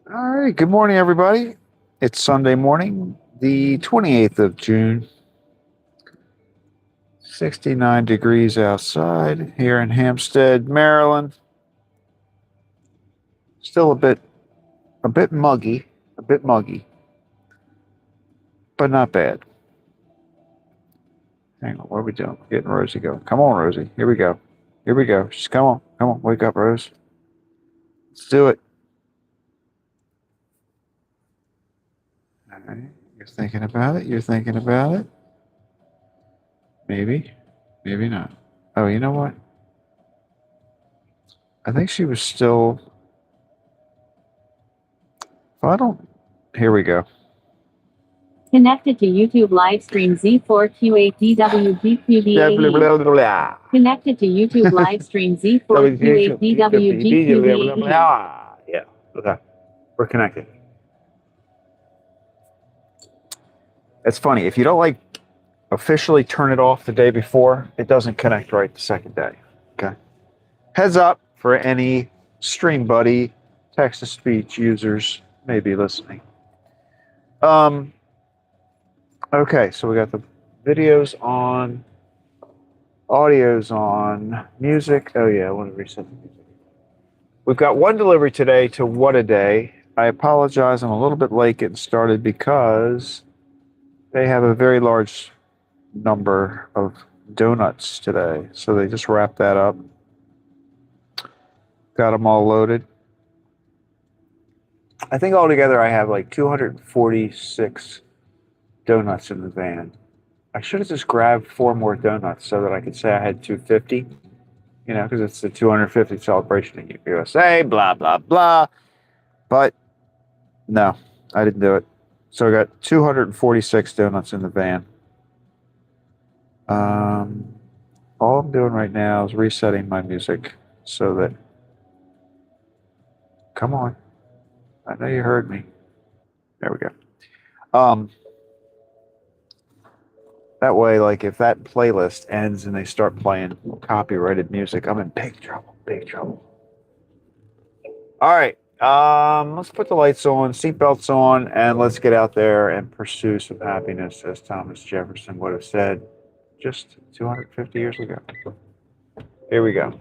All right. Good morning, everybody. It's Sunday morning, the 28th of June. 69 degrees outside here in Hampstead, Maryland. Still a bit muggy, but not bad. Hang on, what are we doing? Getting Rosie going. Come on, Rosie. Here we go. Here we go. Just come on. Wake up, Rose. Let's do it. All right. You're thinking about it. You're thinking about it. Maybe, maybe not. Oh, you know what? I think she was still. If I don't. Here we go. Connected to YouTube live stream Z4Q8DWGQD8. Connected to YouTube live stream Z4Q8DWGQD8. Yeah. Okay. We're connected. It's funny. If you don't like officially turn it off the day before, it doesn't connect right the second day. Okay. Heads up for any Stream Buddy text to speech users maybe listening. Okay, so we got the videos on, audio's on, music. Oh yeah, I want to reset the music. We've got one delivery today to WhatADay. I apologize, I'm a little bit late getting started because they have a very large number of donuts today. So they just wrapped that up. Got them all loaded. I think altogether I have like 246 donuts in the van. I should have just grabbed 4 more donuts so that I could say I had 250, because it's the 250th celebration in USA, blah, blah, blah. But no, I didn't do it. So I got 246 donuts in the van. All I'm doing right now is resetting my music so that, come on, I know you heard me. There we go. That way, like if that playlist ends and they start playing copyrighted music, I'm in big trouble, big trouble. All right, let's put the lights on, seatbelts on, and let's get out there and pursue some happiness, as Thomas Jefferson would have said just 250 years ago. Here we go.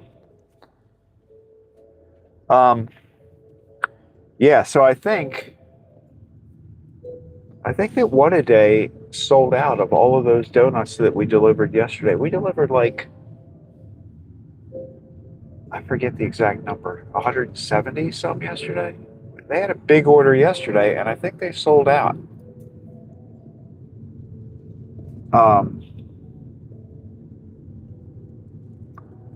Yeah, so I think that WhatADay sold out of all of those donuts that we delivered yesterday. We delivered like, I forget the exact number, 170 some yesterday. They had a big order yesterday, and I think they sold out. I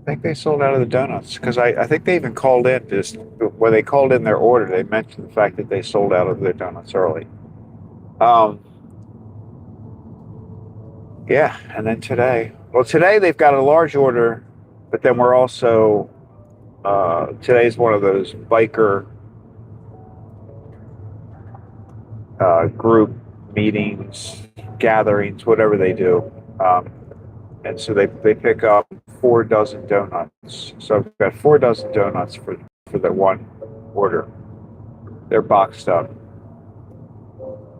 think they sold out of the donuts because I think they even called in when they called in their order. They mentioned the fact that they sold out of their donuts early. Yeah, and then today they've got a large order, but then we're also today's one of those biker group meetings, gatherings, whatever they do. And so they pick up 4 dozen donuts. So I've got 4 dozen donuts for that one order. They're boxed up.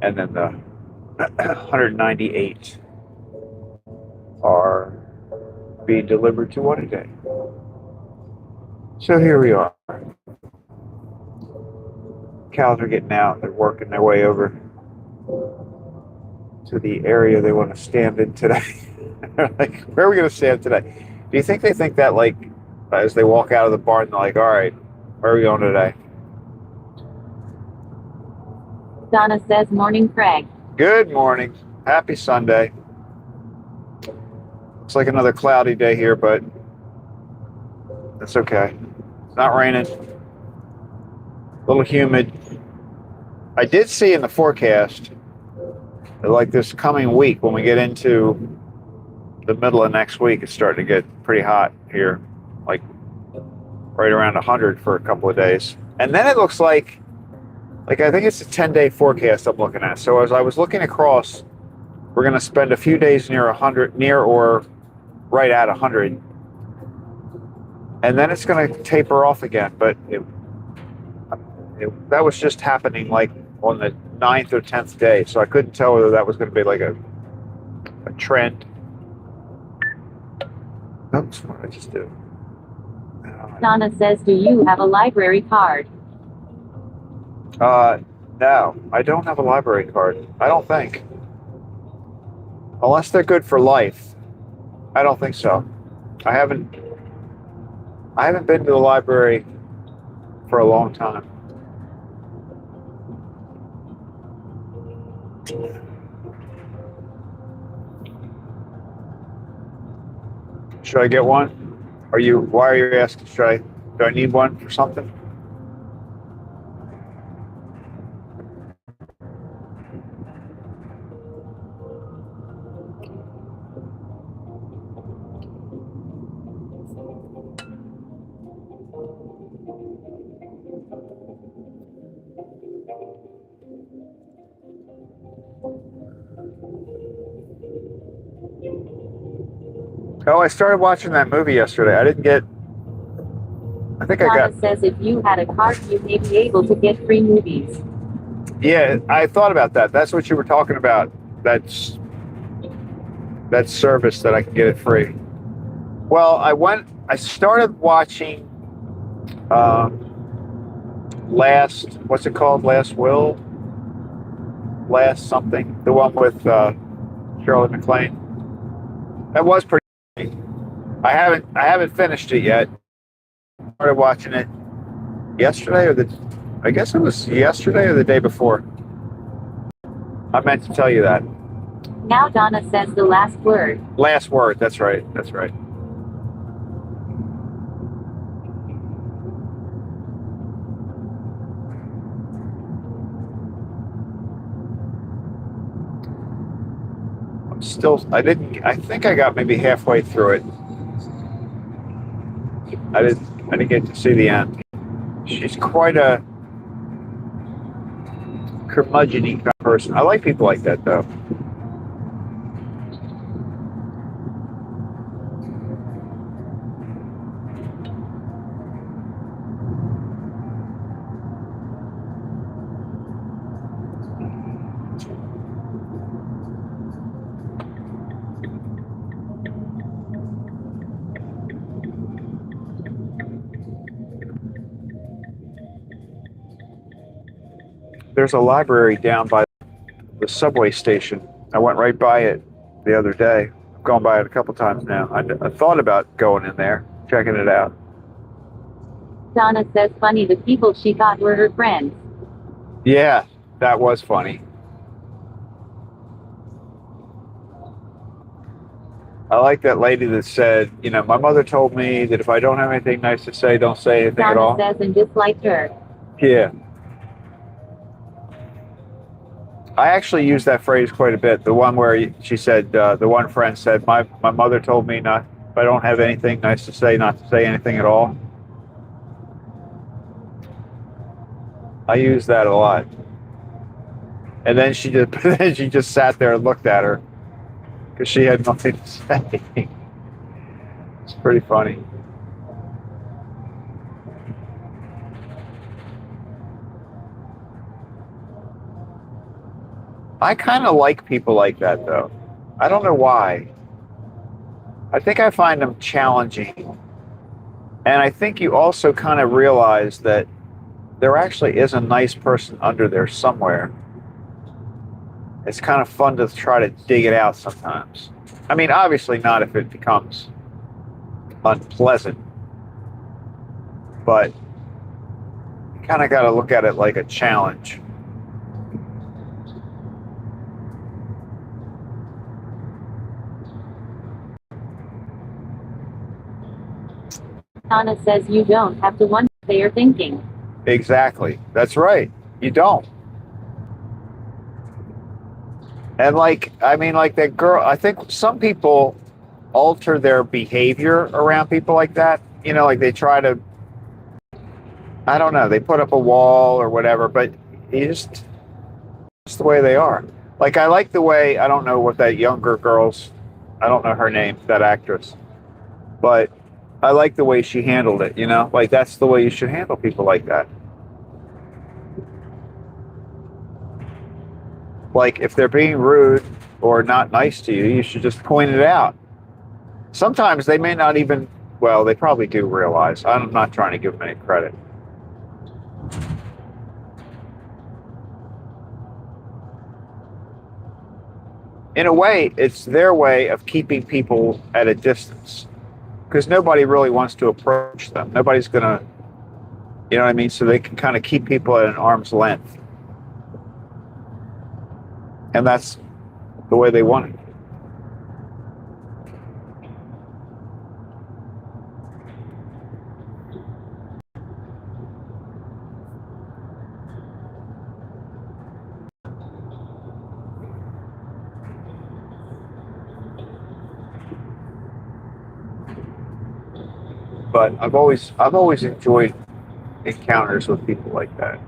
And then the 198 are being delivered to WhatADay. So here we are. Cows are getting out. They're working their way over to the area they want to stand in today. They're like, where are we going to stand today? Do you think they think that, like, as they walk out of the barn, they're like, all right, where are we going today? Donna says, morning, Craig. Good morning. Happy Sunday. Looks like another cloudy day here, but that's okay. It's not raining. A little humid. I did see in the forecast that, like, this coming week, when we get into the middle of next week, it's starting to get pretty hot here, like right around 100 for a couple of days. And then it looks like I think it's a 10-day forecast I'm looking at. So as I was looking across, we're going to spend a few days near 100, near or right at 100. And then it's going to taper off again. But That was just happening like on the 9th or 10th day, so I couldn't tell whether that was going to be like a trend. Oops, what did I just do? Donna says, do you have a library card? No, I don't have a library card. I don't think. Unless they're good for life. I don't think so. I haven't been to the library for a long time. Should I get one? Why are you asking? Do I need one for something? Oh, I started watching that movie yesterday. I think I got. Donna says, if you had a card, you may be able to get free movies. Yeah, I thought about that. That's what you were talking about. That service that I can get it free. Well, I started watching what's it called? Last Will? Last something. The one with Shirley MacLaine. That was pretty funny. I haven't finished it yet. I started watching it yesterday I guess it was yesterday or the day before. I meant to tell you that. Now Donna says the last word. Last word, that's right. I think I got maybe halfway through it. I didn't get to see the end. She's quite a curmudgeon-y kind of person. I like people like that, though. There's a library down by the subway station. I went right by it the other day. I've gone by it a couple times now. I thought about going in there, checking it out. Donna says, funny, the people she got were her friends. Yeah, that was funny. I like that lady that said, my mother told me that if I don't have anything nice to say, don't say anything at all. Donna says, and just like her. Yeah. I actually use that phrase quite a bit. The one where she said, the one friend said, my mother told me not, if I don't have anything nice to say, not to say anything at all. I use that a lot. And then she just sat there and looked at her because she had nothing to say. It's pretty funny. I kind of like people like that, though. I don't know why. I think I find them challenging. And I think you also kind of realize that there actually is a nice person under there somewhere. It's kind of fun to try to dig it out sometimes. I mean, obviously not if it becomes unpleasant. But you kind of got to look at it like a challenge. Donna says you don't have to wonder what they are thinking. Exactly. That's right. You don't. And like that girl, I think some people alter their behavior around people like that. Like they try to, I don't know, they put up a wall or whatever, but it's the way they are. Like I like the way, I don't know what that younger girl's, I don't know her name, that actress, but I like the way she handled it, like that's the way you should handle people like that. Like if they're being rude or not nice to you, you should just point it out. Sometimes they may not even, well, they probably do realize. I'm not trying to give them any credit. In a way, it's their way of keeping people at a distance because nobody really wants to approach them. Nobody's going to, you know what I mean? So they can kind of keep people at an arm's length. And that's the way they want it. But I've always enjoyed encounters with people like that.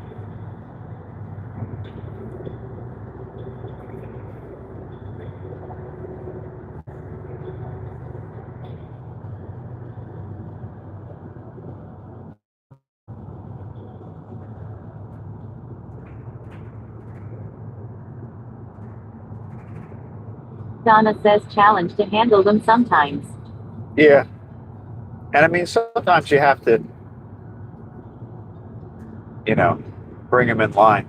Donna says challenge to handle them sometimes. Yeah. And I mean, sometimes you have to, you know, bring them in line.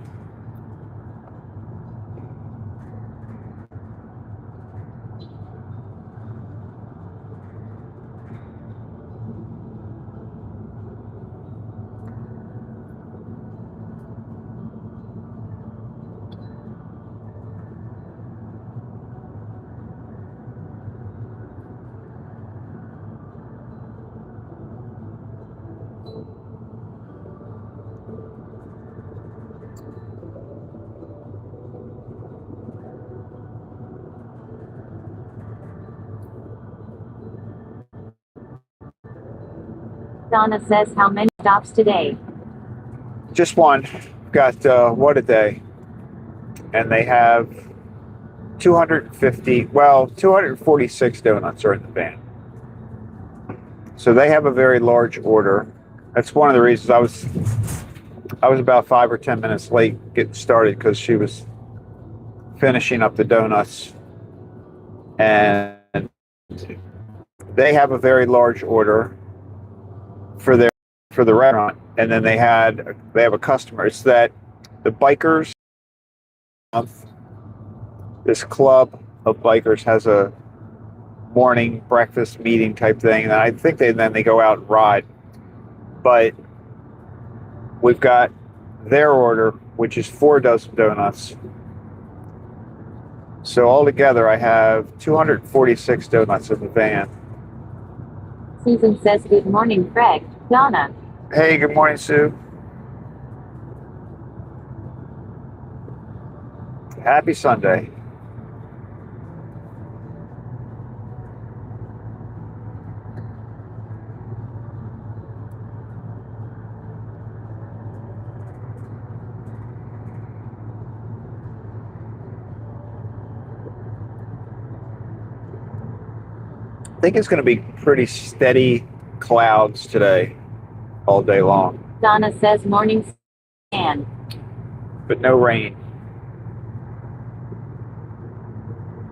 Donna says how many stops today? Just one. Got WhatADay, and they have 246 donuts are in the van. So they have a very large order. That's one of the reasons I was about 5 or 10 minutes late getting started because she was finishing up the donuts, and they have a very large order for the restaurant, and then they have a customer. It's that the bikers, this club of bikers has a morning breakfast meeting type thing, and I think they go out and ride. But we've got their order, which is 4 dozen donuts. So altogether, I have 246 donuts in the van. Susan says good morning, Craig. Donna. Hey, good morning, Sue. Happy Sunday. I think it's going to be pretty steady clouds today, all day long. Donna says morning sand. But no rain.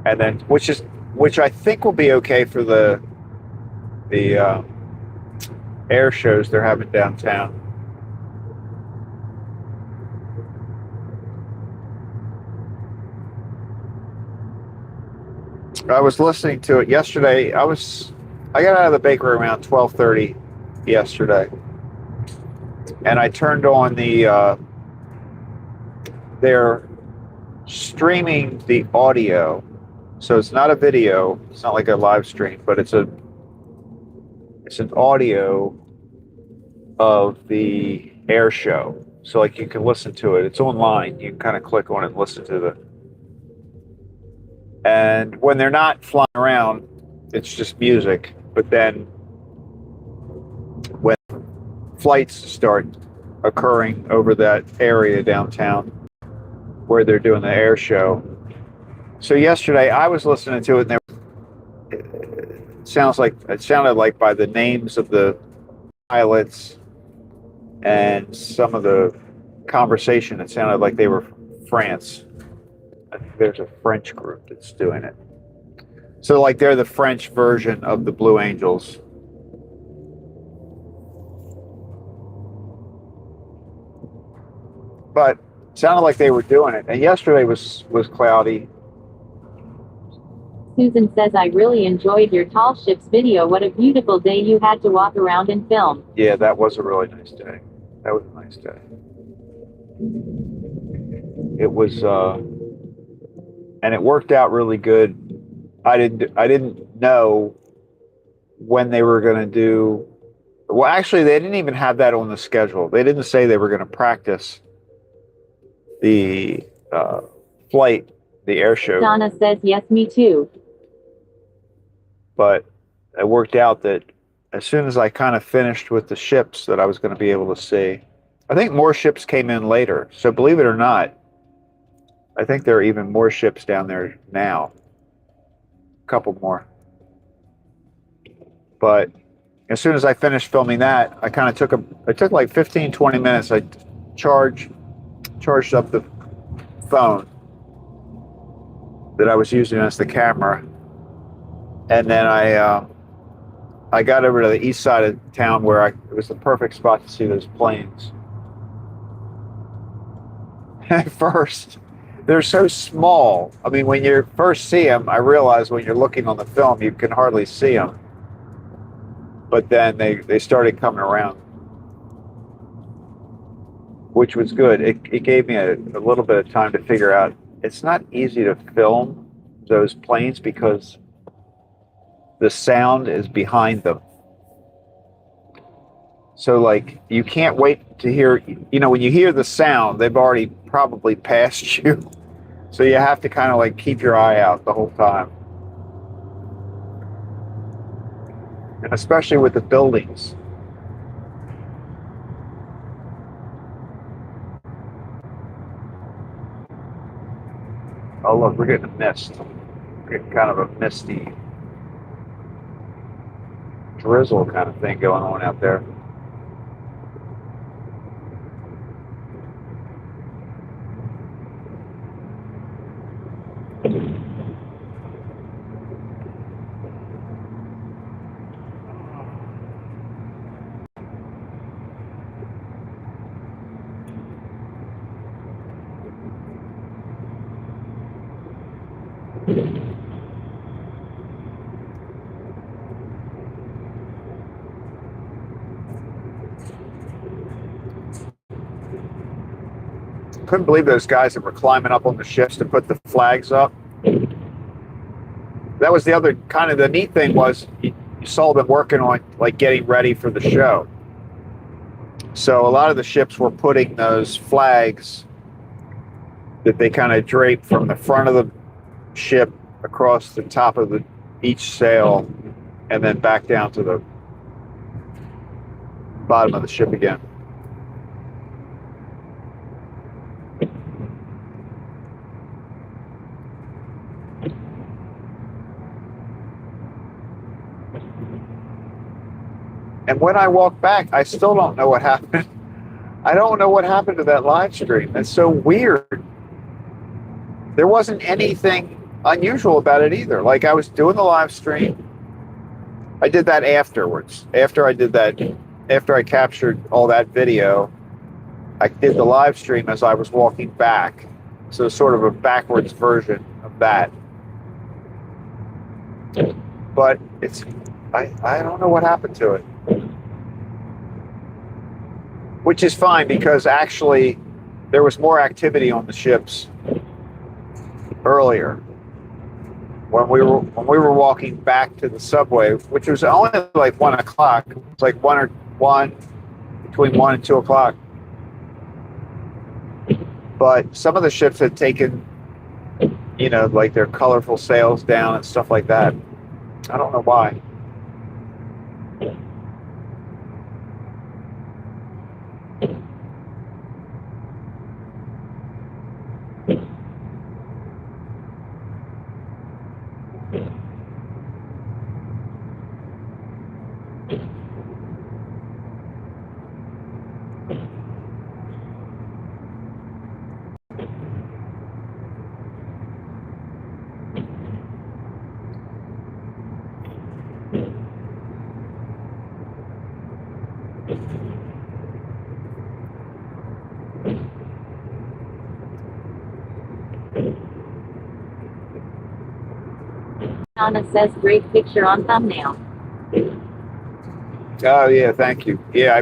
And then, which I think will be okay for the air shows they're having downtown. I was listening to it yesterday. I got out of the bakery around 12:30 yesterday, and I turned on they're streaming the audio, so it's not a video. It's not like a live stream, but it's an audio of the air show. So like you can listen to it. It's online. You can kind of click on it and listen to the. And when they're not flying around, it's just music. But then when flights start occurring over that area downtown where they're doing the air show. So yesterday I was listening to it, and it sounded like by the names of the pilots and some of the conversation, it sounded like they were from France. I think there's a French group that's doing it. So like they're the French version of the Blue Angels. But it sounded like they were doing it. And yesterday was cloudy. Susan says, I really enjoyed your tall ships video. What a beautiful day you had to walk around and film. Yeah, that was a really nice day. That was a nice day. It was, and it worked out really good. I didn't know when they were going to do. Well, actually, they didn't even have that on the schedule. They didn't say they were going to practice the flight, the air show. Donna says, yes, me too. But it worked out that as soon as I kind of finished with the ships that I was going to be able to see. I think more ships came in later. So believe it or not, I think there are even more ships down there now. A couple more. But as soon as I finished filming that, I kind of it took like 15, 20 minutes. I charged up the phone that I was using as the camera. And then I got over to the east side of town where it was the perfect spot to see those planes. At first, they're so small. I mean, when you first see them, I realized when you're looking on the film, you can hardly see them. But then they started coming around, which was good. It gave me a little bit of time to figure out it's not easy to film those planes because the sound is behind them. So like you can't wait to hear, when you hear the sound, they've already probably passed you. So you have to kind of like keep your eye out the whole time. And especially with the buildings. Oh look, we're getting a mist. We're getting kind of a misty drizzle kind of thing going on out there. Couldn't believe those guys that were climbing up on the ships to put the flags up. That was the other kind of the neat thing was you saw them working on like getting ready for the show. So a lot of the ships were putting those flags that they kind of drape from the front of the ship across the top of each sail and then back down to the bottom of the ship again. And when I walk back, I still don't know what happened. I don't know what happened to that live stream. That's so weird. There wasn't anything unusual about it either. Like I was doing the live stream. I did that afterwards. After I captured all that video, I did the live stream as I was walking back. So sort of a backwards version of that. But I don't know what happened to it. Which is fine because actually there was more activity on the ships earlier when we were walking back to the subway, which was only like 1 o'clock. It's like between 1 and 2 o'clock. But some of the ships had taken, like their colorful sails down and stuff like that. I don't know why. Anna says great picture on thumbnail. Oh yeah, thank you. Yeah, I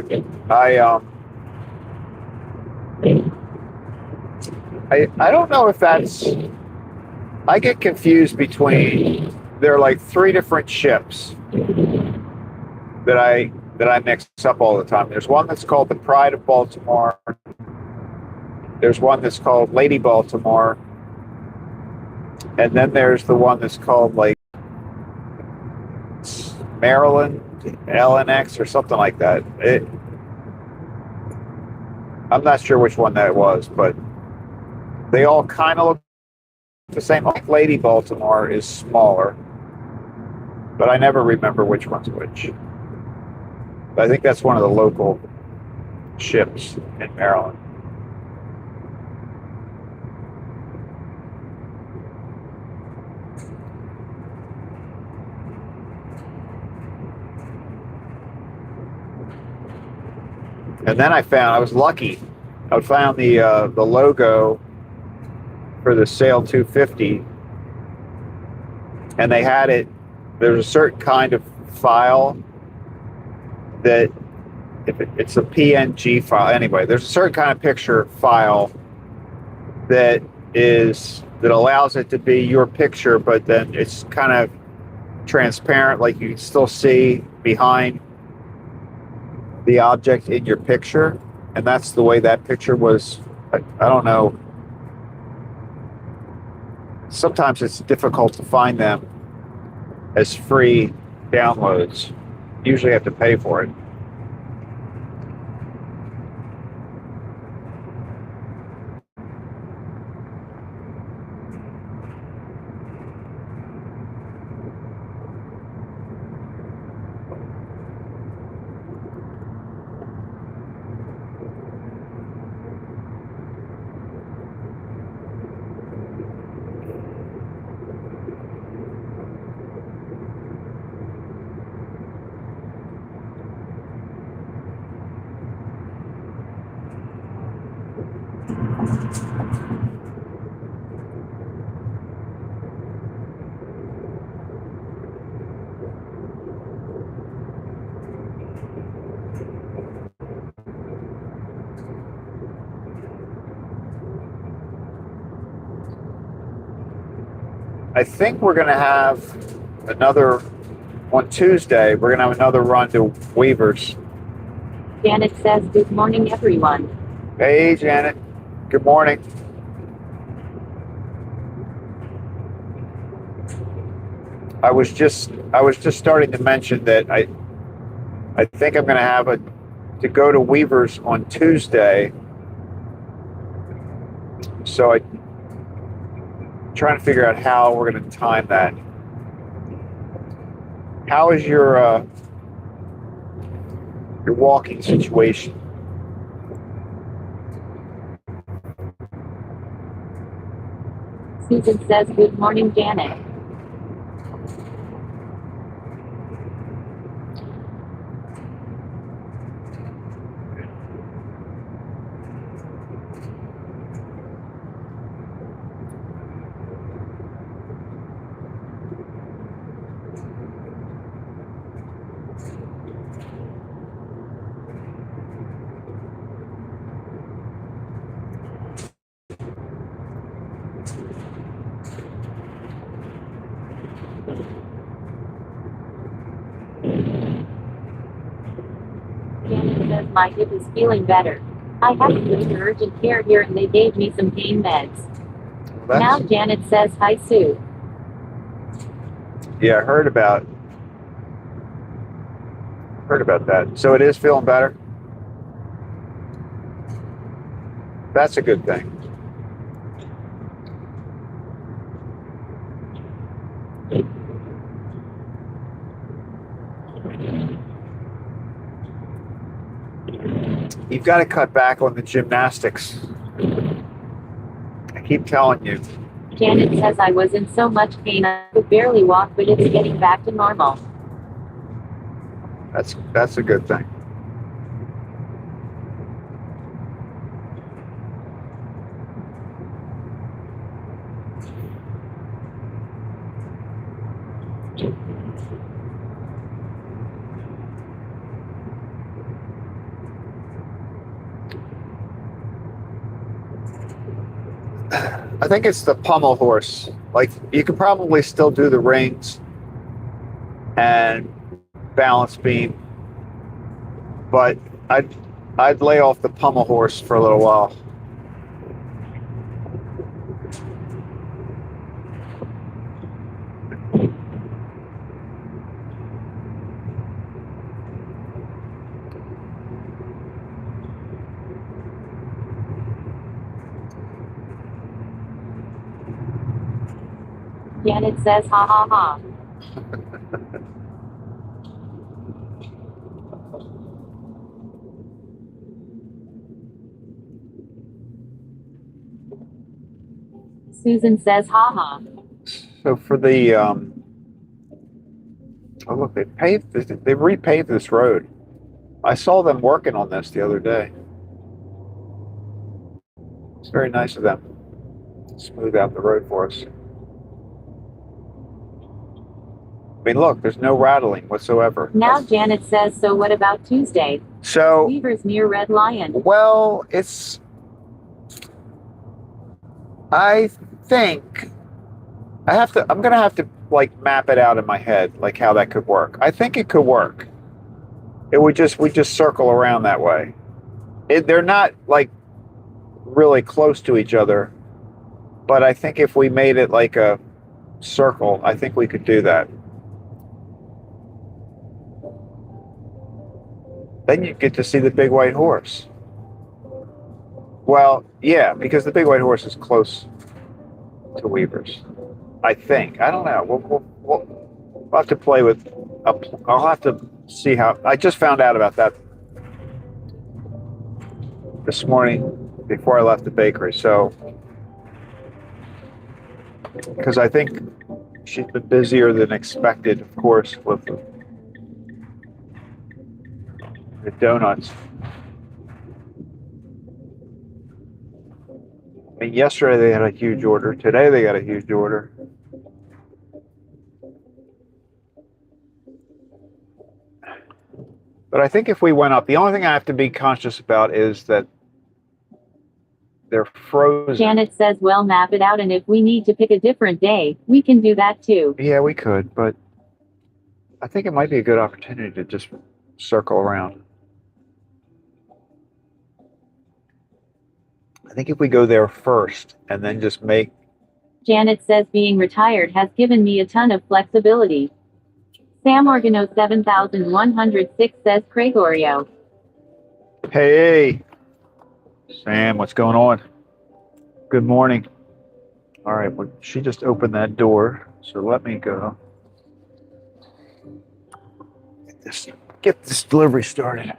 don't know if that's. I get confused between. There are like three different ships that I mix up all the time. There's one that's called the Pride of Baltimore. There's one that's called Lady Baltimore, and then there's the one that's called like Maryland LNX or something like that. I'm not sure which one that was, but they all kind of look the same. Like Lady Baltimore is smaller, but I never remember which one's which. But I think that's one of the local ships in Maryland. And then I was lucky. I found the logo for the Sail 250, and they had it. There's a certain kind of file that it's a PNG file. Anyway, there's a certain kind of picture file that allows it to be your picture, but then it's kind of transparent, like you can still see behind the object in your picture. And that's the way that picture was. I don't know. Sometimes it's difficult to find them as free downloads. You usually have to pay for it. I think we're going to have another, on Tuesday, we're going to have another run to Weavers. Janet says good morning everyone. Hey Janet, good morning. I was just starting to mention that I think I'm going to have to go to Weavers on Tuesday. So I'm trying to figure out how we're going to time that. How is your walking situation? Susan says good morning Janet. Janet says my hip is feeling better. I had to go to urgent care here and they gave me some pain meds. Now Janet says hi Sue. Yeah, I heard about that. So it is feeling better? That's a good thing. You've got to cut back on the gymnastics. I keep telling you. Janet says I was in so much pain I could barely walk, but it's getting back to normal. That's a good thing. I think it's the pommel horse. Like you could probably still do the rings and balance beam, but I'd lay off the pommel horse for a little while. Janet says ha ha ha. Susan says ha ha. So for the oh look, they repaved this road. I saw them working on this the other day. It's very nice of them to smooth out the road for us. I mean, look, there's no rattling whatsoever. Now Janet says, so what about Tuesday? So Weaver's near Red Lion. well, I think I'm gonna have to like map it out in my head, like how that could work. I think it could work. We just circle around that way. They're not like really close to each other, but I think if we made it like a circle, I think we could do that. Then you get to see the big white horse. Well, yeah, because the big white horse is close to Weaver's. I think. I don't know. We'll have to play with. I'll have to see how. I just found out about that this morning before I left the bakery. So, because I think she's been busier than expected, of course, with the donuts. I mean, yesterday they had a huge order. Today they got a huge order. But I think if we went up, the only thing I have to be conscious about is that they're frozen. Janet says, well, map it out, and if we need to pick a different day, we can do that too. Yeah, we could, but I think it might be a good opportunity to just circle around. I think if we go there first and then just make... Janet says, being retired has given me a ton of flexibility. Sam Organo 7106 says, Craycray. Hey, Sam, what's going on? Good morning. All right, well, she just opened that door, so let me go. Get this delivery started.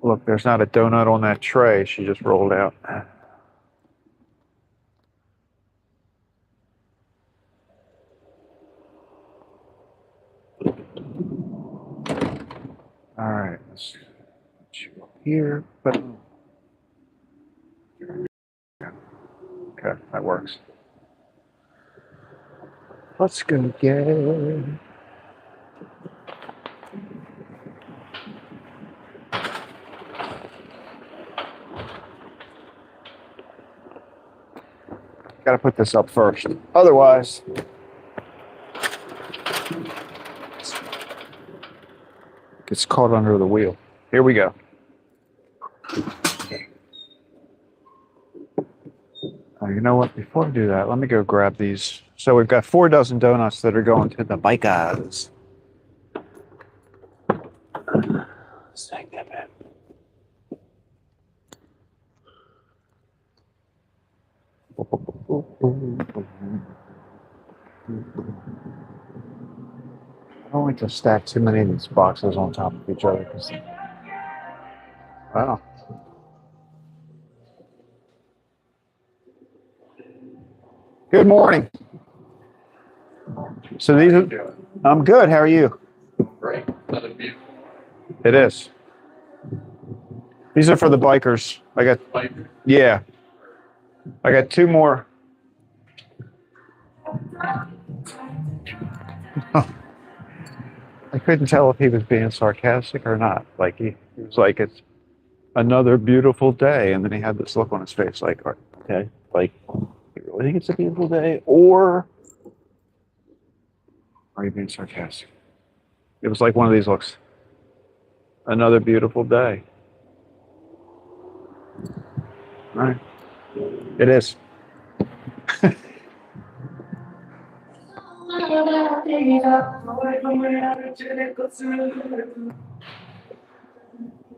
Look, there's not a donut on that tray she just rolled out. All right, let's put you up here. But okay, that works. Let's go get it. Got to put this up first. Otherwise, gets caught under the wheel. Here we go. You know what? Before I do that, let me go grab these. So we've got 4 dozen donuts that are going to the bikers. Let's take that back. I don't like to stack too many of these boxes on top of each other. Wow. Good morning. So these are, I'm good. How are you? Great. Another view. It is. These are for the bikers. I got, yeah. I got 2 more. I couldn't tell if he was being sarcastic or not. Like he was like, it's another beautiful day. And then he had this look on his face like, okay, like, you really think it's a beautiful day? Or are you being sarcastic? It was like one of these looks. Another beautiful day. All right. It is.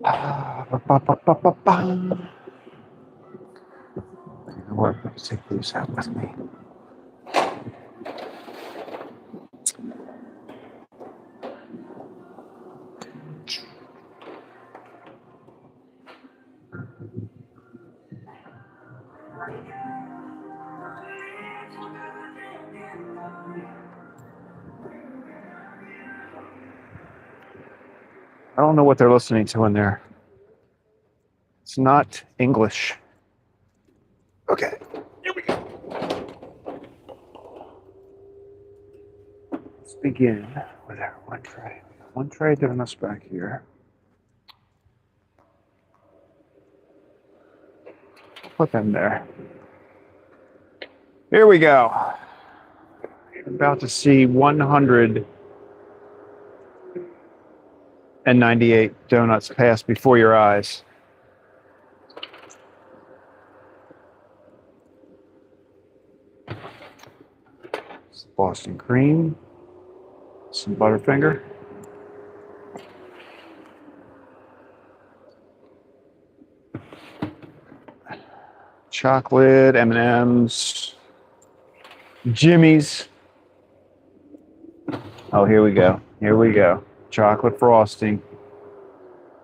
Ba, ba, ba, ba, ba. You know what? Let's take these out with me. I don't know what they're listening to in there. It's not English. Okay, here we go. Let's begin with our one tray. We got one tray doing us back here. Put them there. Here we go. You're about to see 198 donuts pass before your eyes. Some Boston cream, some Butterfinger. Chocolate, M&Ms, Jimmy's. Oh, here we go. Here we go. Chocolate frosting.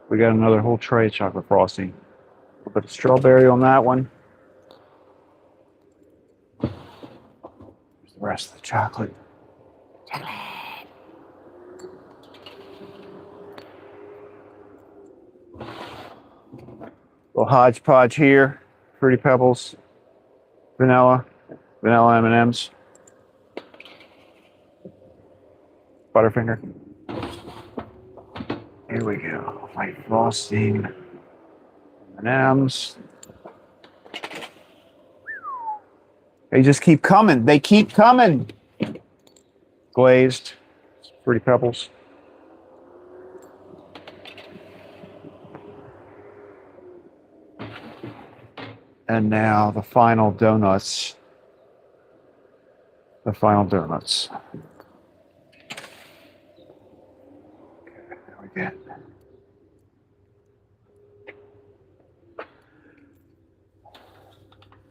We got another whole tray of chocolate frosting. A little bit of strawberry on that one. Here's the rest of the chocolate. Little hodgepodge here. Fruity Pebbles. Vanilla M&Ms. Butterfinger. Here we go. White frosting. M&Ms. They just keep coming. They keep coming. Glazed. Fruity Pebbles. And now the final donuts. The final donuts. Okay, there we go.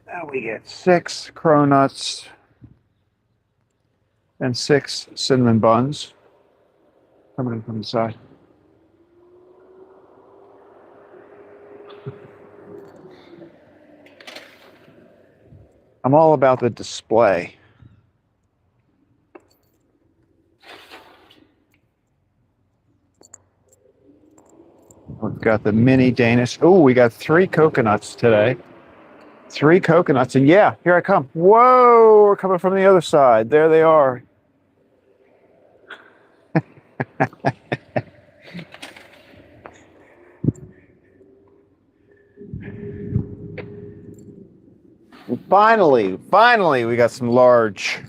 Now we get 6 cronuts and 6 cinnamon buns. Coming in from the side. I'm all about the display. We've got the mini Danish. Oh, we got 3 coconuts today. 3 coconuts, and yeah, here I come. Whoa, we're coming from the other side. There they are. Finally, we got some large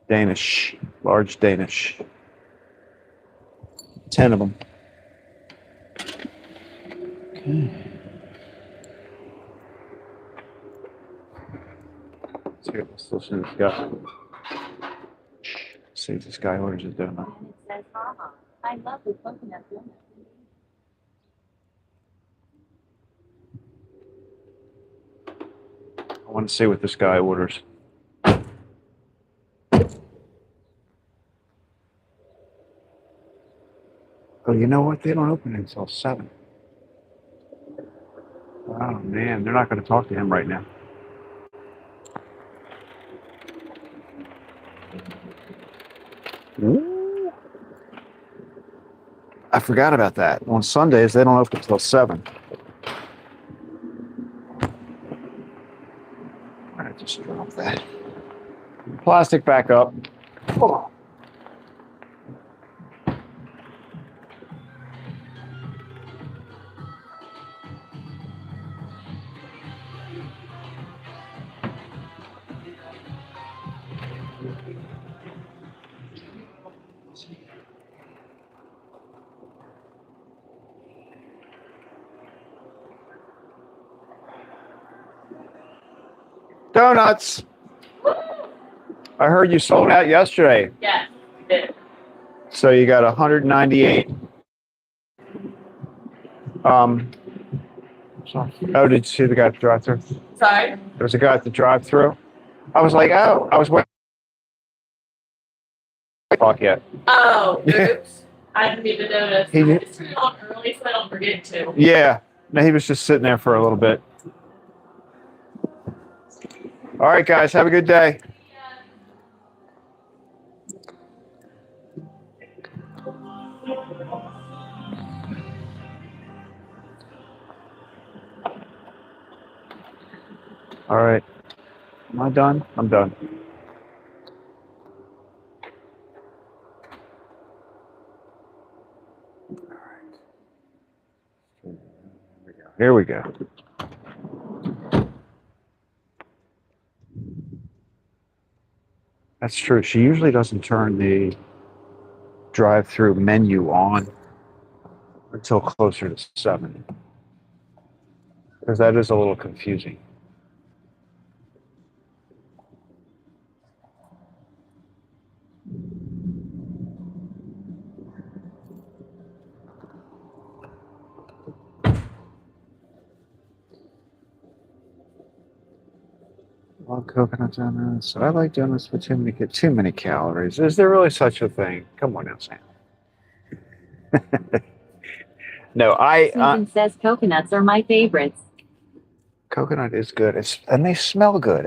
Danish. 10 of them. Okay. Let's listen to this guy. See if this guy orders a donut. It says, "Mama, I love the coconut donut." I want to see what this guy orders. Oh, you know what? They don't open until 7. Oh, man. They're not going to talk to him right now. Ooh. I forgot about that. On Sundays, they don't open until 7. I just dropped that. Plastic back up. Oh. Donuts. I heard you sold out yesterday. Yes, we did. So you got 198. Oh, did you see the guy at the drive-thru? Sorry? There was a guy at the drive-thru. I was like, oh, I was waiting. Talk yet? Oh, oops. I didn't even notice. He I did- just turned it on early so I don't forget to. Yeah. No, he was just sitting there for a little bit. All right, guys, have a good day. All right. Am I done? I'm done. Here we go. That's true. She usually doesn't turn the drive-through menu on until closer to 7. Because that is a little confusing. I love coconut donuts. I like donuts with too many calories. Is there really such a thing? Come on now, Sam. No, Susan says coconuts are my favorites. coconut is good. And they smell good.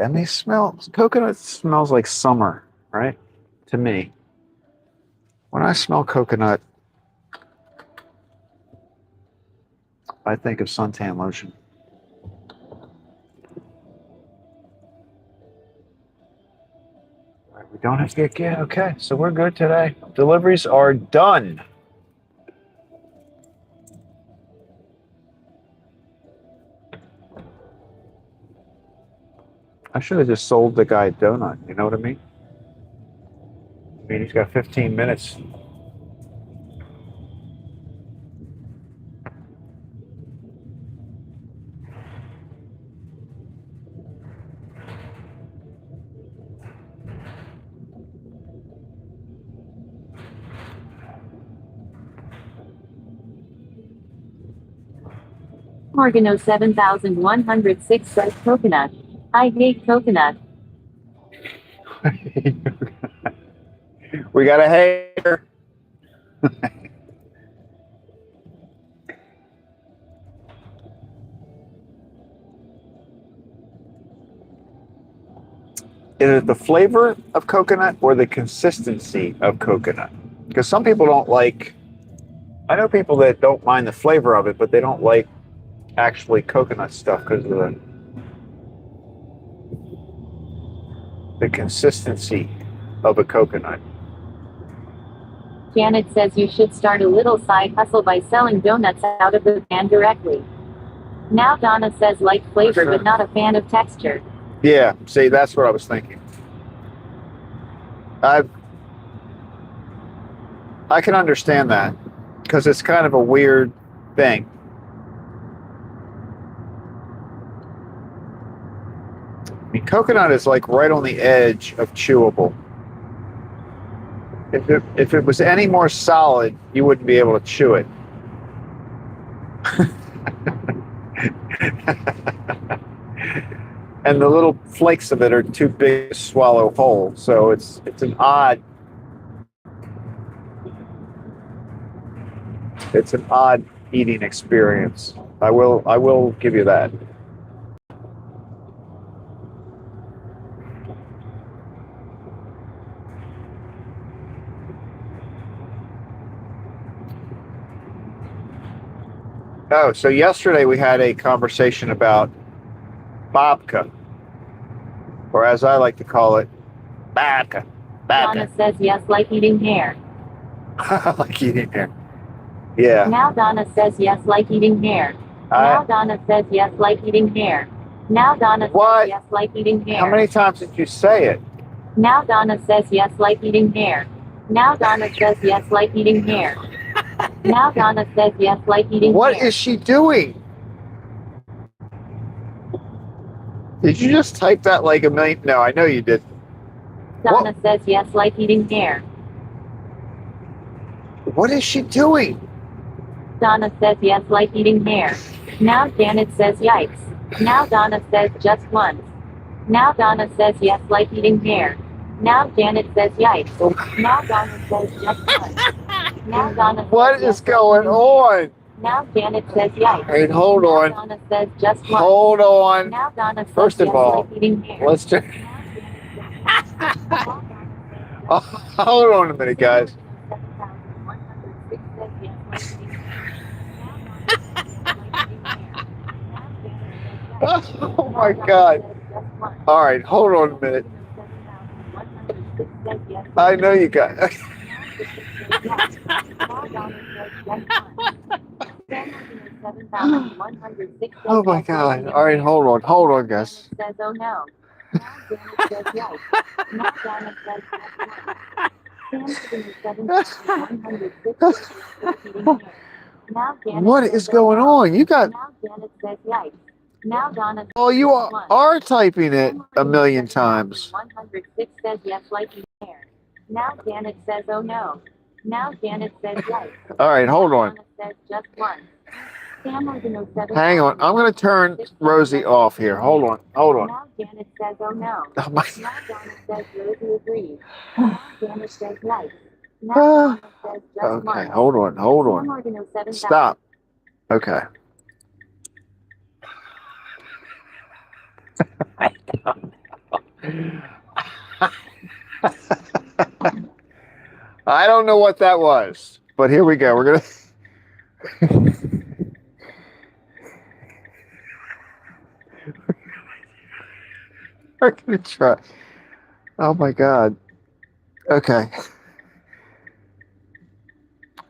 Coconut smells like summer, right? To me. When I smell coconut, I think of suntan lotion. All right, we don't have to get gas. Okay, so we're good today. Deliveries are done. I should have just sold the guy a donut. You know what I mean? I mean, he's got 15 minutes. Morgano 7106 says coconut. I hate coconut. We got a hater. Is it the flavor of coconut or the consistency of coconut? Because some people don't like, I know people that don't mind the flavor of it, but they don't like actually coconut stuff because of the consistency of a coconut. Janet says you should start a little side hustle by selling donuts out of the pan directly. Now Donna says like flavor but not a fan of texture. Yeah, see, that's what I was thinking. I can understand that because it's kind of a weird thing. I mean, coconut is like right on the edge of chewable. If it was any more solid, you wouldn't be able to chew it. And the little flakes of it are too big to swallow whole, so it's an odd eating experience. I will give you that. Oh, so yesterday we had a conversation about Babka, or as I like to call it, Babka. Donna says yes like eating hair. Like eating hair. Yeah. Now Donna says yes like eating hair. Now Donna says yes like eating hair. Now Donna What? says yes like eating hair. How many times did you say it? Now Donna says yes like eating hair. Now Donna says yes like eating hair. Now Donna says yes like eating What hair. is she doing? Did you just type that like a million? No, I know you did. Donna says yes, like eating hair. What is she doing? Donna says yes, like eating hair. Now Janet says yikes. Now Donna says just once. Now Donna says yes, like eating hair. Now Janet says yikes. Now Donna says just once. Now Donna says What yes, is going like eating hair. on? Now Janet says yikes. All right, hold now on. Donna says just once. Hold on. Now Donna says First of yes, all, like eating hair. let's just hold on a minute, guys. Oh my God. All right, hold on a minute. I know you got. Oh my God. All right, hold on, guys. Says, oh no. Now Janet says yes. Now Donna says What is going on? You got. Now Janet says yikes. Now Donna says Oh, you just are typing it a million times. 106 says yes, like you hair. Now Janet says oh no. Now Janet says yikes. All right, hold on. Donna says just once. Hang on. I'm going to turn Rosie off here. Hold on. Now Janet says oh no. Oh my. Now Donna says Rosie agrees. Now Janet says yikes. Now Donna says just Okay, once. hold on. Stop. Okay. I don't know what that was, but here we go. We're gonna try. Oh my God. Okay.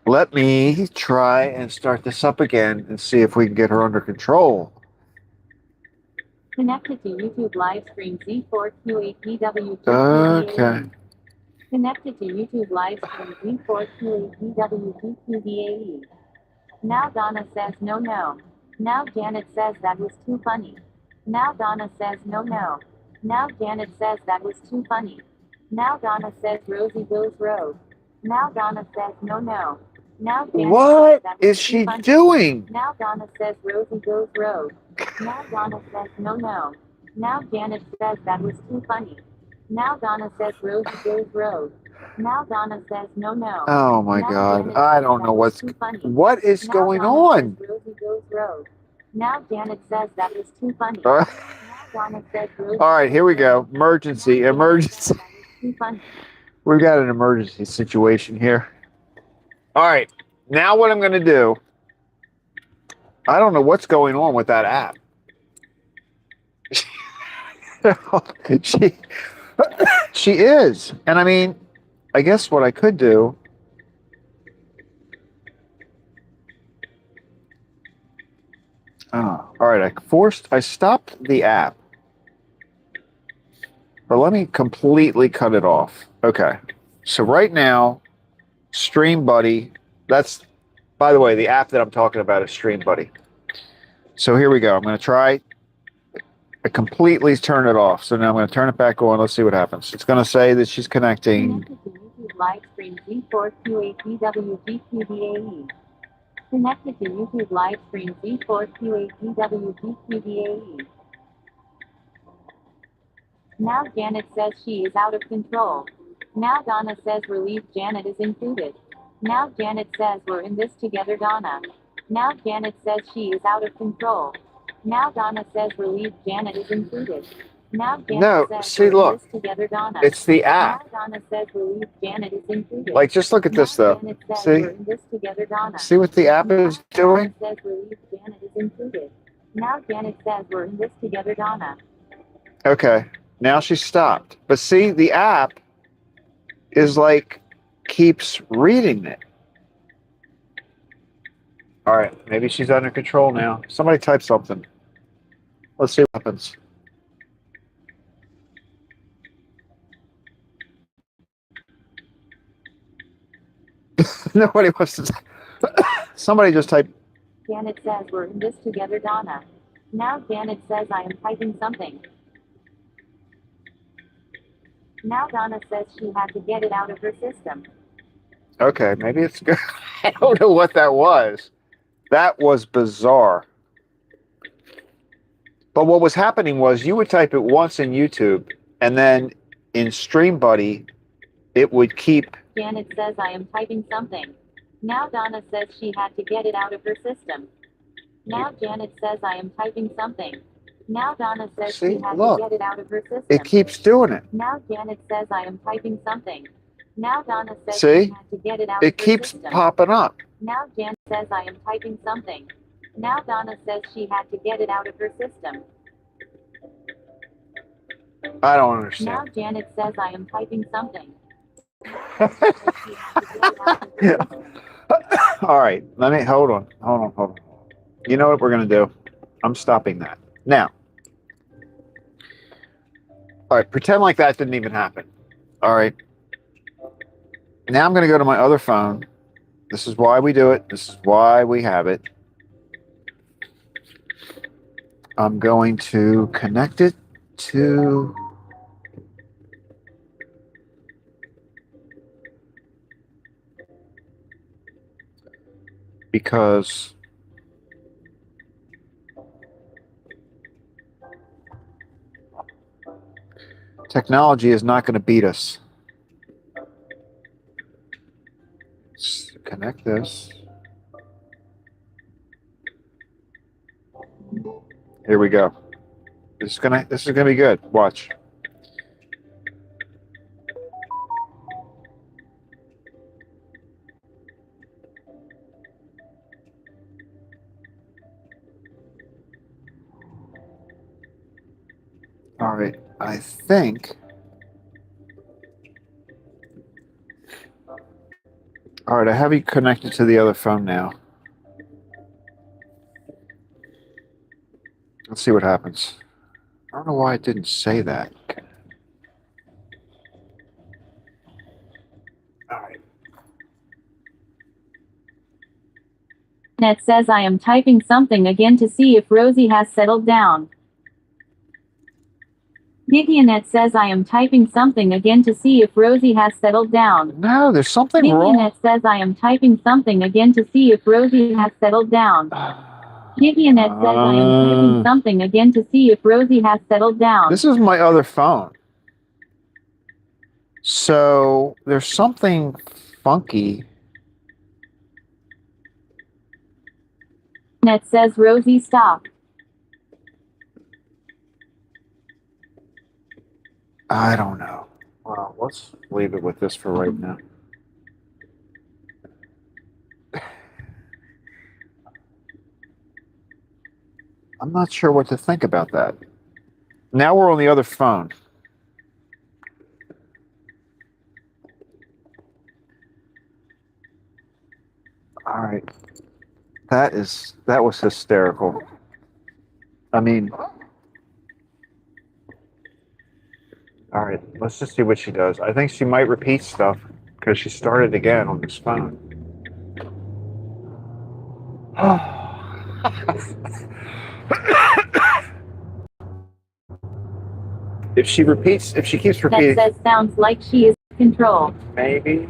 Let me try and start this up again and see if we can get her under control. Connected to YouTube live stream Z4Q8PW. Okay. Connected to YouTube live stream Z4Q8PW. Now Donna says no no. Now Janet says that was too funny. Now Donna says no no. Now Janet says that was too funny. Now Donna says Rosie goes rogue. Now Donna says no no. Now Janet What says that was is too she funny. doing? Now Donna says Rosie goes rogue. Now Donna says no no. Now Janet says that was too funny. Now Donna says Rosie goes rogue. Now Donna says no no. Oh my Now God. Janet I says don't that know was what's. too funny. What is Now going Donna on? says Rosie goes rogue. Now Janet says that was too funny. All Now Donna says Rosie right, here we go. goes Emergency. rogue. Now Janet says Emergency. that was too funny. We've got an emergency situation here. All right. Now what I'm going to do. I don't know what's going on with that app. She is. And I mean, I guess what I could do. Oh, all right. I stopped the app. But let me completely cut it off. Okay. So right now, Stream Buddy, that's, by the way, the app that I'm talking about is Stream Buddy. So here we go. I'm going to try. I completely turn it off. So now I'm going to turn it back on. Let's see what happens. It's going to say that she's connecting. Connected to YouTube live stream Z4Q8BWGQDAE. Connected to YouTube live stream Z4Q8BWGQDAE. Now Janet says she is out of control. Now Donna says relief Janet is included. Now Janet says we're in this together Donna. Now Janet says she is out of control. Now Donna says relief Janet is included. Now Janet No, says see, we're look. in this together Donna. It's the app. Now Donna says relief Janet is included. Like, just look at this, Now though. Janet says See? we're in this together Donna. See what the app is Now doing? Donna says relief Janet is included. Now Janet says we're in this together Donna. Okay. Now she's stopped. But see, the app is like, keeps reading it. All right. Maybe she's under control now. Somebody type something. Let's see what happens. Nobody wants to. Somebody just type. Janet says we're in this together Donna. Now Janet says I am typing something. Now Donna says she had to get it out of her system. Okay, maybe it's good. I don't know what that was. That was bizarre. But what was happening was you would type it once in YouTube, and then in Stream Buddy, it would keep. Janet says I am typing something. Now Donna says she had to get it out of her system. Now Janet says I am typing something. Now Donna says See, she had look. to get it out of her system. It keeps doing it. Now Janet says I am typing something. Now Donna says See? she had to get it out It of her keeps system. popping up. Now Janet says I am typing something. Now Donna says she had to get it out of her system. I don't Now understand. Janet says I am typing something. All right, let me hold on. You know what we're gonna do? I'm stopping that now. All right, pretend like that didn't even happen. All right. Now I'm gonna go to my other phone. This is why we do it. This is why we have it. I'm going to connect it to. Because technology is not going to beat us. Let's connect this. Here we go. This is gonna be good. Watch. All right, I think. All right, I have you connected to the other phone now. Let's see what happens. I don't know why it didn't say that. All right. Janet says I am typing something again to see if Rosie has settled down. Gideonet says I am typing something again to see if Rosie has settled down. No, there's something wrong. Gideonet says I am typing something again to see if Rosie has settled down. Gideonet says I am typing something again to see if Rosie has settled down. This is my other phone. So there's something funky. Gideonet says Rosie stop. I don't know. Well, let's leave it with this for right now. I'm not sure what to think about that. Now we're on the other phone. All right. That was hysterical. I mean, all right, let's just see what she does. I think she might repeat stuff because she started again on this phone. If she keeps repeating, That says sounds like she is in control. maybe.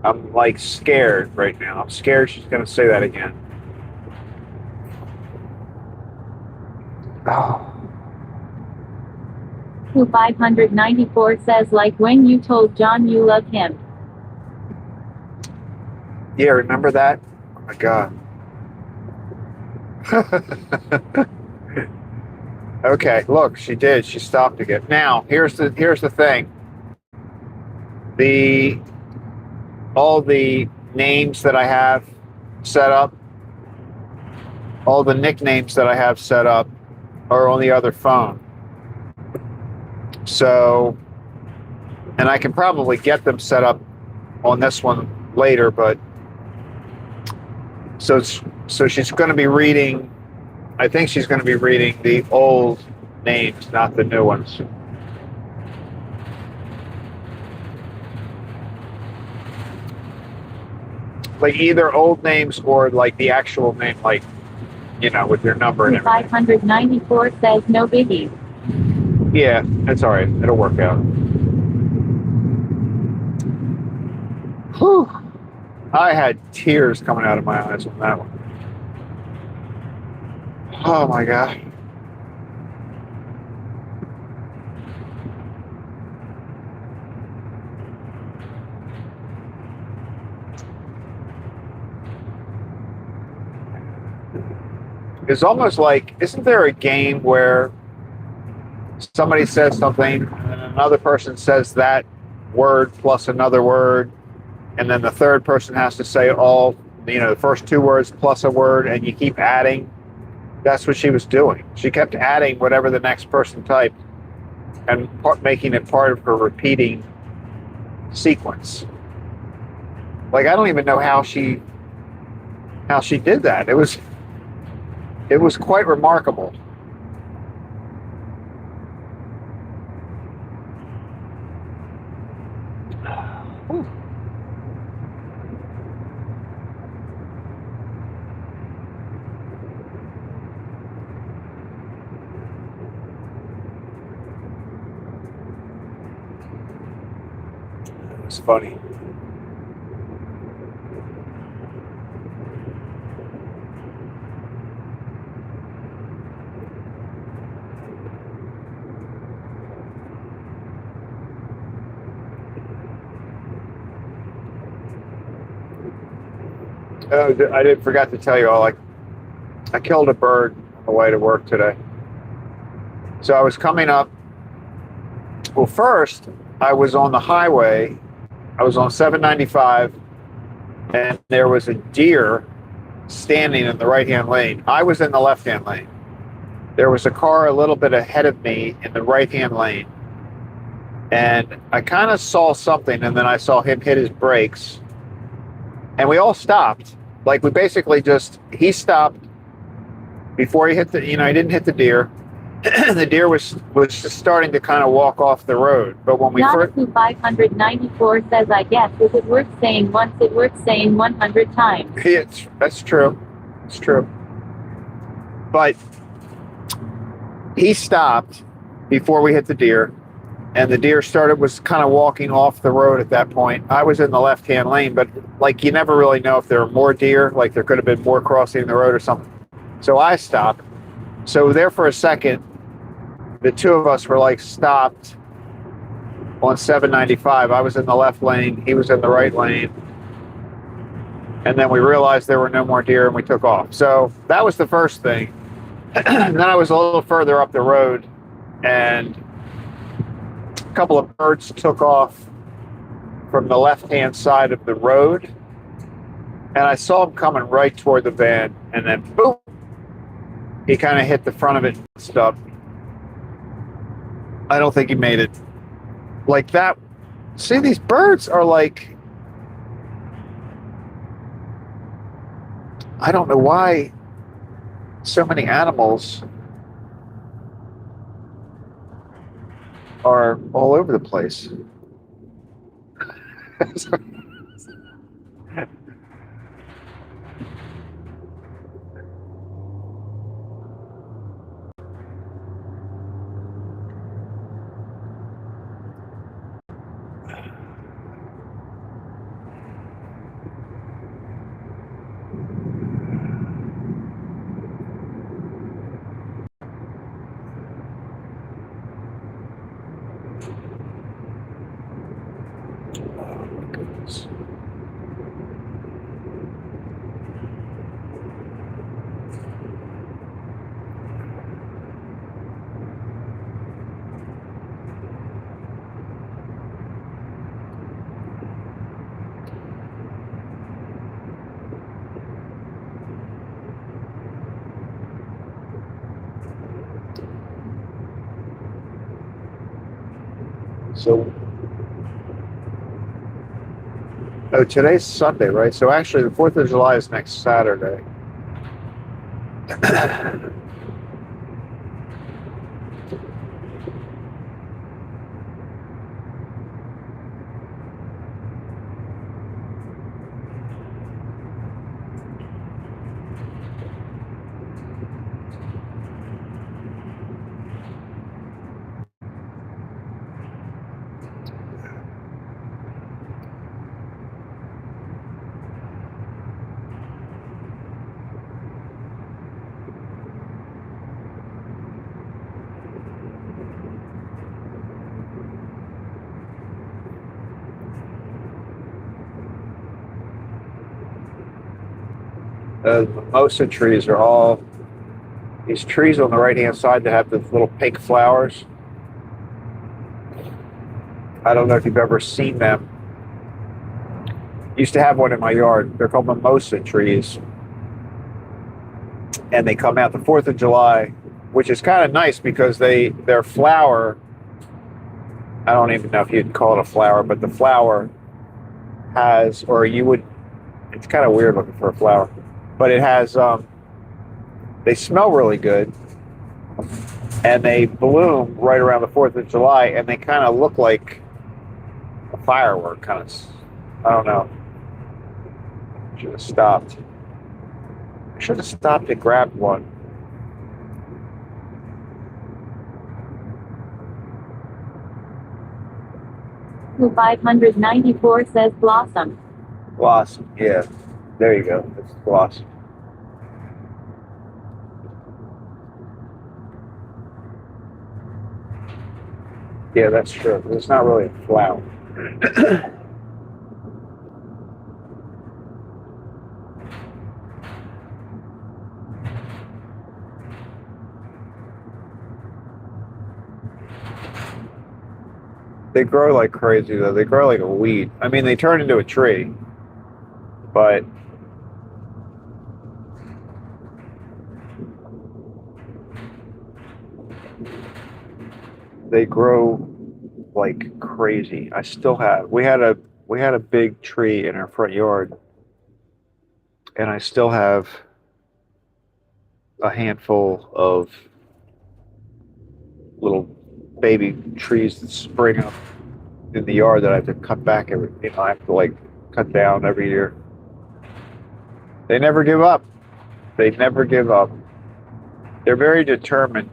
I'm like scared right now. I'm scared she's going to say that again. Oh. Who 594 says like when you told John you love him. Yeah, remember that? Oh my God. Okay, look, she did. She stopped again. Now, here's the thing. All the names that I have set up, all the nicknames that I have set up are on the other phone. So, and I can probably get them set up on this one later, but so she's going to be reading, I think she's going to be reading the old names, not the new ones. Like either old names or like the actual name, like, you know, with your number and Who everything. 594 says no biggie. Yeah, that's all right. It'll work out. Whew. I had tears coming out of my eyes on that one. Oh my God. It's almost like, isn't there a game where somebody says something and another person says that word plus another word, and then the third person has to say all, the first two words plus a word, and you keep adding? That's what she was doing. She kept adding whatever the next person typed and making it part of her repeating sequence. Like, I don't even know how she did that. It was quite remarkable. It's funny. Oh, I did forgot to tell you all. I killed a bird on the way to work today. So I was coming up. Well, first I was on the highway. I was on 795, and there was a deer standing in the right-hand lane. I was in the left-hand lane. There was a car a little bit ahead of me in the right-hand lane. And I kind of saw something, and then I saw him hit his brakes. And we all stopped. Like, we basically he stopped before he hit he didn't hit the deer. The deer was just starting to kind of walk off the road. But when we first... 594 says, I guess, if it worth saying once, it worth saying 100 times. That's true. It's true. But he stopped before we hit the deer, and the deer was kind of walking off the road at that point. I was in the left-hand lane, but like, you never really know if there were more deer, like there could have been more crossing the road or something. So I stopped. So there for a second, the two of us were like stopped on 795. I was in the left lane, he was in the right lane. And then we realized there were no more deer, and we took off. So that was the first thing. And then I was a little further up the road, and a couple of birds took off from the left-hand side of the road, and I saw him coming right toward the van, and then boom, he kind of hit the front of it and stuff. I don't think he made it. Like that. See, these birds are like, I don't know why so many animals are all over the place. So, today's Sunday, right? So actually, the 4th of July is next Saturday. Mimosa trees are all these trees on the right hand side that have the little pink flowers. I don't know if you've ever seen them. Used to have one in my yard. They're called mimosa trees, and they come out the 4th of July, which is kind of nice because their flower. I don't even know if you'd call it a flower, but the flower has, or you would. It's kind of weird looking for a flower, but it has. They smell really good, and they bloom right around the 4th of July, and they kind of look like a firework. Kind of. I don't know. Should have stopped. I should have stopped and grabbed one. Who 594 says blossom. Blossom, yeah. There you go. That's blossom. Yeah, that's true. It's not really a flower. They grow like crazy, though. They grow like a weed. I mean, they turn into a tree, but they grow like crazy. I still have. We had a big tree in our front yard, and I still have a handful of little baby trees that spring up in the yard that I have to cut back every. You know, I have to like cut down every year. They never give up. They never give up. They're very determined.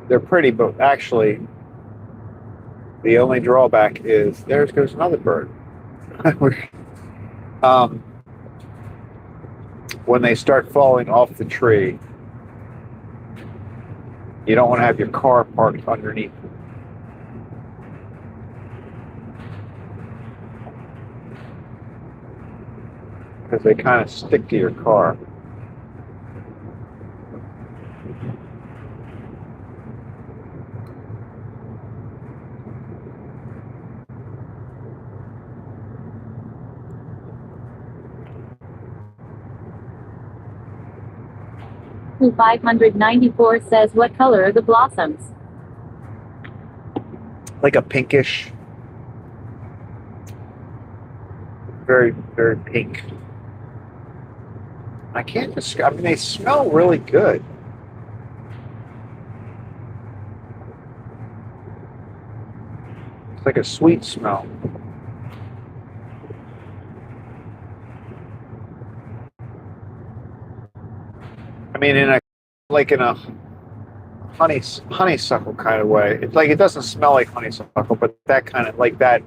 They're pretty, but actually, the only drawback is there goes another bird. um, when they start falling off the tree, you don't want to have your car parked underneath them. Because they kind of stick to your car. Who 594 says what color are the blossoms? Like a pinkish, very, very pink. I can't describe. I mean, they smell really good. It's like a sweet smell. I mean, in a honeysuckle kind of way. It's like it doesn't smell like honeysuckle, but that kind of like that.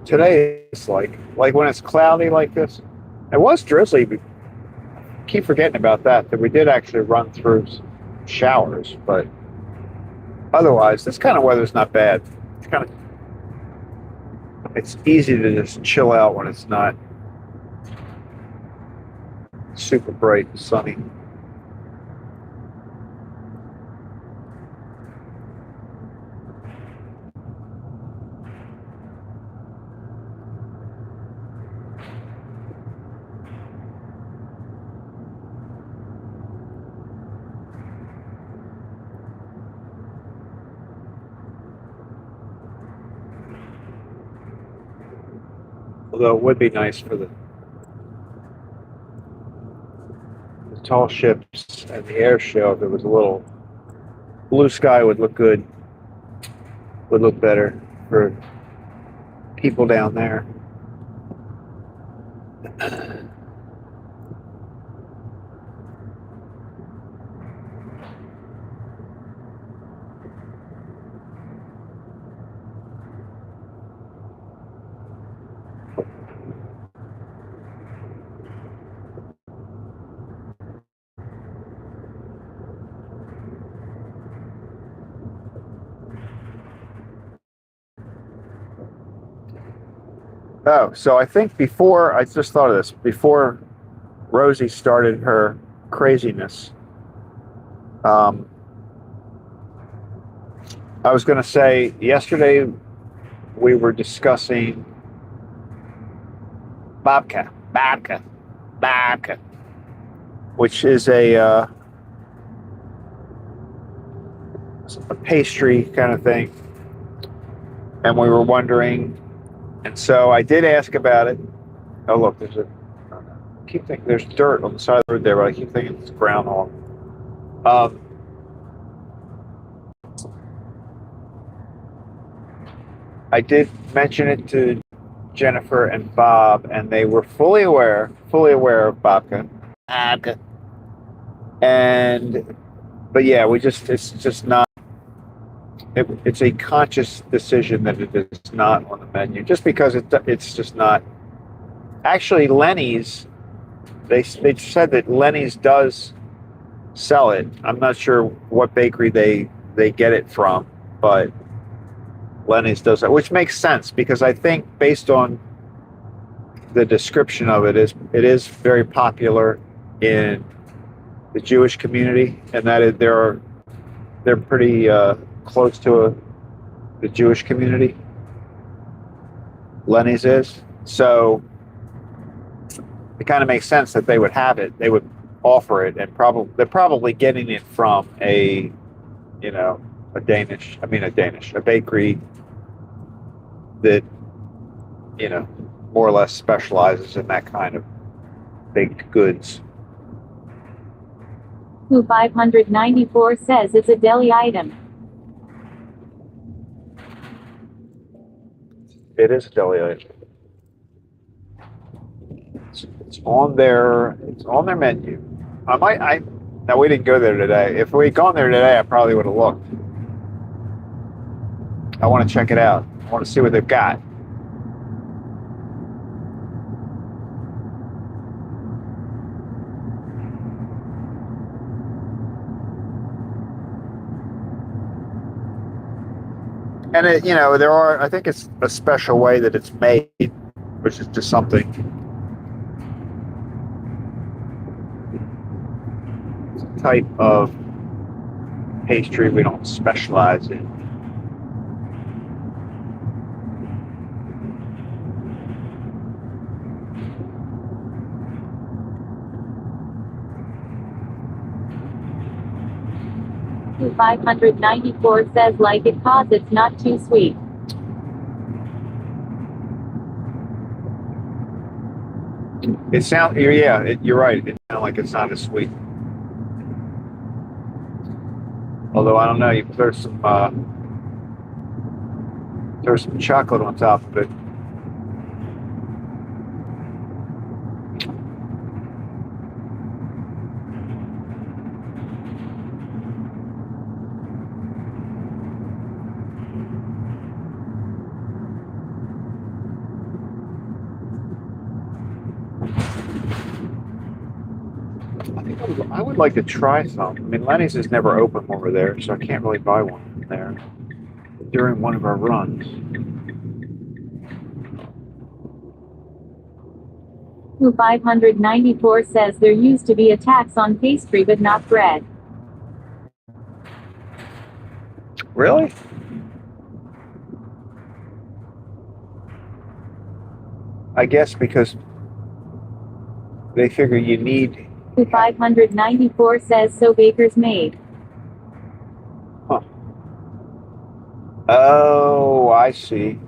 today is like when it's cloudy like this. It was drizzly. But keep forgetting about that we did actually run through showers, but otherwise, this kind of weather's not bad. It's easy to just chill out when it's not super bright and sunny. Although it would be nice for the tall ships and the air show if it was a little blue sky would look good, would look better for people down there. Oh, so I think I just thought of this, before Rosie started her craziness, I was going to say, yesterday we were discussing Babka, which is a pastry kind of thing. And we were wondering, and so I did ask about it. Oh, look, I keep thinking there's dirt on the side of the road there, but I keep thinking it's groundhog. I did mention it to Jennifer and Bob, and they were fully aware of Babka. But yeah, it's just not. It's a conscious decision that it is not on the menu, just because it's just not. Actually, Lenny's, they said that Lenny's does sell it. I'm not sure what bakery they get it from, but Lenny's does that, which makes sense because I think based on the description of it is very popular in the Jewish community, and that they're pretty close to the Jewish community. Lenny's is, so it kind of makes sense that they would have it. They would offer it, and they're probably getting it from a bakery that more or less specializes in that kind of baked goods. Who 594 says it's a deli item. It is a deli item. It's on their menu. Now we didn't go there today. If we had gone there today, I probably would have looked. I want to check it out. I want to see what they've got. And I think it's a special way that it's made, which is just something. It's a type of pastry we don't specialize in. Who 594 says like it cause it's not too sweet. You're right. It sounds like it's not as sweet. Although I don't know, you there's some chocolate on top of it. I would like to try some. I mean, Lenny's is never open when we're there, so I can't really buy one there during one of our runs. Who 594 says there used to be a tax on pastry but not bread. Really? I guess because they figure you need. Who 594 says so baker's made. Huh. Oh, I see.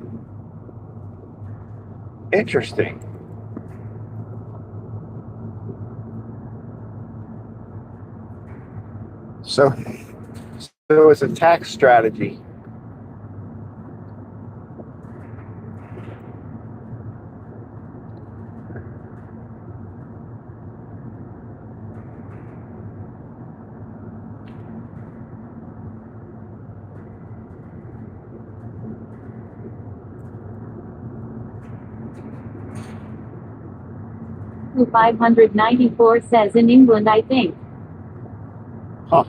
Interesting. So it's a tax strategy. Who 594 says in England I think. Huh.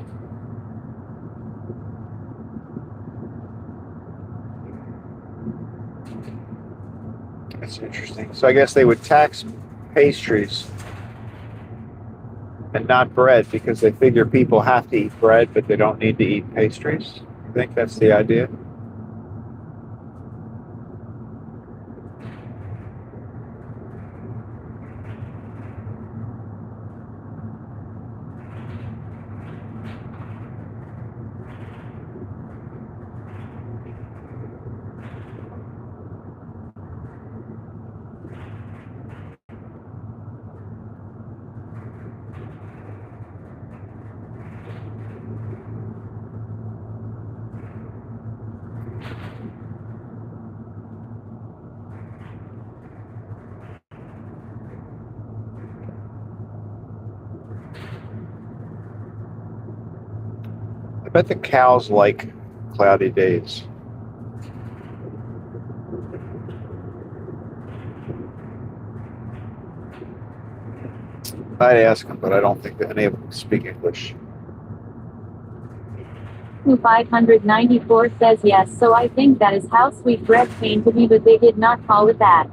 That's interesting. So I guess they would tax pastries and not bread because they figure people have to eat bread, but they don't need to eat pastries. I think that's the idea. I bet the cows like cloudy days. I'd ask them, but I don't think that any of them speak English. Who 594 says yes, so I think that is how sweet bread came to be, but they did not call it that.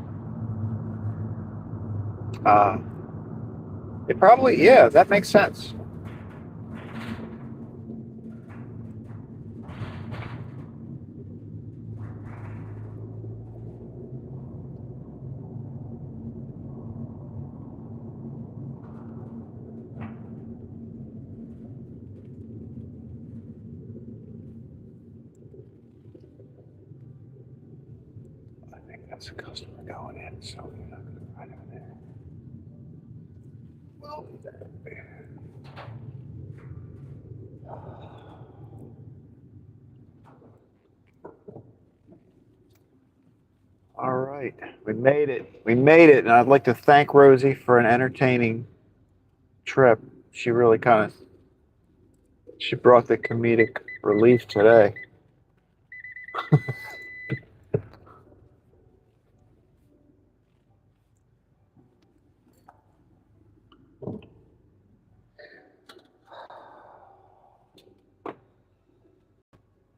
It probably, yeah, that makes sense. I think that's a customer going in, so we're not going to ride over there. Well, all right, we made it. We made it, and I'd like to thank Rosie for an entertaining trip. She really she brought the comedic relief today.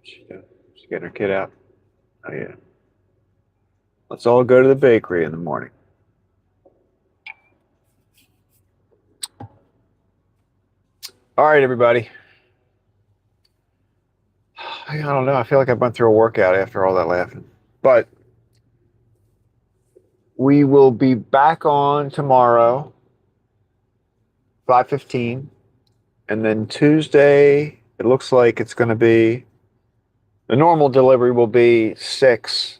She's getting her kid out. Oh yeah. Let's all go to the bakery in the morning. All right, everybody. I don't know. I feel like I've went through a workout after all that laughing. But we will be back on tomorrow, 5:15. And then Tuesday, it looks like it's going to be, the normal delivery will be 6,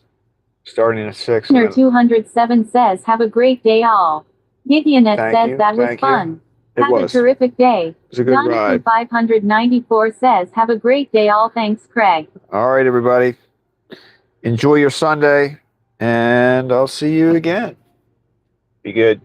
starting at 6. Listener 207 says have a great day all. Gideonet says that was fun. Have a terrific day. It was a good ride. 594 says have a great day all. Thanks, Craig. All right, everybody. Enjoy your Sunday, and I'll see you again. Be good.